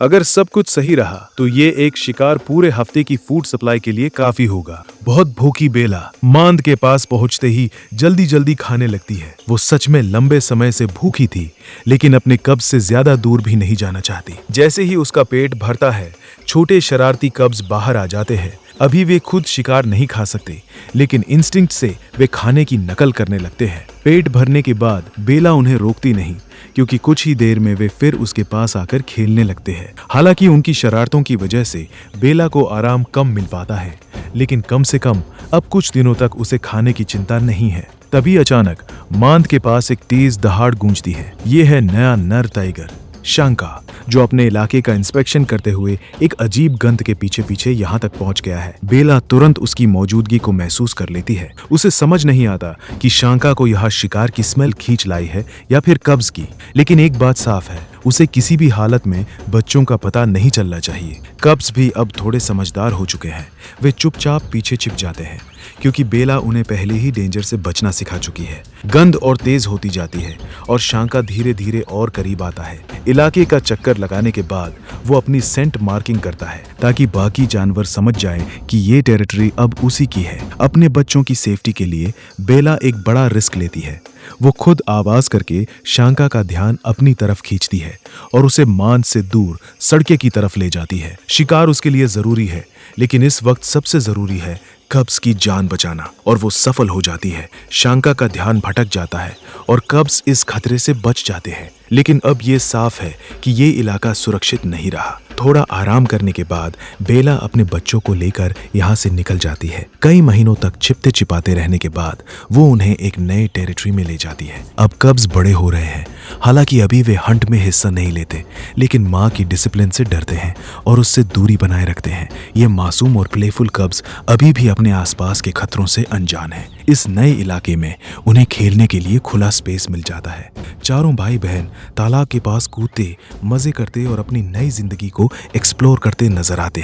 अगर सब कुछ सही रहा तो ये एक शिकार पूरे हफ्ते की फूड सप्लाई के लिए काफी होगा। बहुत भूखी बेला मांद के पास पहुंचते ही जल्दी जल्दी खाने लगती है। वो सच में लंबे समय से भूखी थी, लेकिन अपने कब्ज से ज्यादा दूर भी नहीं जाना चाहती। जैसे ही उसका पेट भरता है, छोटे शरारती कब्ज बाहर आ जाते हैं। अभी वे खुद शिकार नहीं खा सकते, लेकिन इंस्टिंक्ट से वे खाने की नकल करने लगते हैं। पेट भरने के बाद बेला उन्हें रोकती नहीं, क्योंकि कुछ ही देर में वे फिर उसके पास आकर खेलने लगते हैं। हालांकि उनकी शरारतों की वजह से बेला को आराम कम मिल पाता है, लेकिन कम से कम अब कुछ दिनों तक उसे खाने की चिंता नहीं है। तभी अचानक मांद के पास एक तेज दहाड़ गूंजती है। ये है नया नर टाइगर शांका, जो अपने इलाके का इंस्पेक्शन करते हुए एक अजीब गंध के पीछे पीछे यहाँ तक पहुँच गया है। बेला तुरंत उसकी मौजूदगी को महसूस कर लेती है। उसे समझ नहीं आता कि शांका को यहाँ शिकार की स्मेल खींच लाई है या फिर कब्ज की, लेकिन एक बात साफ है, उसे किसी भी हालत में बच्चों का पता नहीं चलना चाहिए। कब्ज भी अब थोड़े समझदार हो चुके हैं। वे चुपचाप पीछे छिप जाते हैं, क्योंकि बेला उन्हें पहले ही डेंजर से बचना सिखा चुकी है। गंध और तेज होती जाती है और शांका धीरे धीरे और करीब आता है। इलाके का चक्कर लगाने के बाद वो अपनी सेंट मार्किंग करता है, ताकि बाकी जानवर समझ जाएं कि ये टेरिटरी अब उसी की है। अपने बच्चों की सेफ्टी के लिए बेला एक बड़ा रिस्क लेती है। वो खुद आवाज करके शांका का ध्यान अपनी तरफ खींचती है और उसे मांद से दूर सड़के की तरफ ले जाती है। शिकार उसके लिए जरूरी है, लेकिन इस वक्त सबसे जरूरी है कब्ज की जान बचाना, और वो सफल हो जाती है। शांका का ध्यान भटक जाता है और कब्ज इस खतरे से बच जाते हैं। लेकिन अब ये साफ है कि ये इलाका सुरक्षित नहीं रहा। थोड़ा आराम करने के बाद बेला अपने बच्चों को लेकर यहाँ से निकल जाती है। कई महीनों तक छिपते छिपाते रहने के बाद वो उन्हें एक नए टेरिटरी में ले जाती है। अब कब्ज बड़े हो रहे हैं, हालांकि अभी वे हंट में हिस्सा नहीं लेते, लेकिन माँ की डिसिप्लिन से डरते हैं और उससे दूरी बनाए रखते हैं। ये मासूम और प्लेफुल कब्ज अभी भी अपने आसपास के खतरों से अनजान है। इस नए इलाके में उन्हें खेलने के लिए खुला स्पेस मिल जाता है। चारों भाई बहन तालाब के पास कूदते, मजे करते और अपनी नई जिंदगी को एक्सप्लोर करते नजर आते हैं।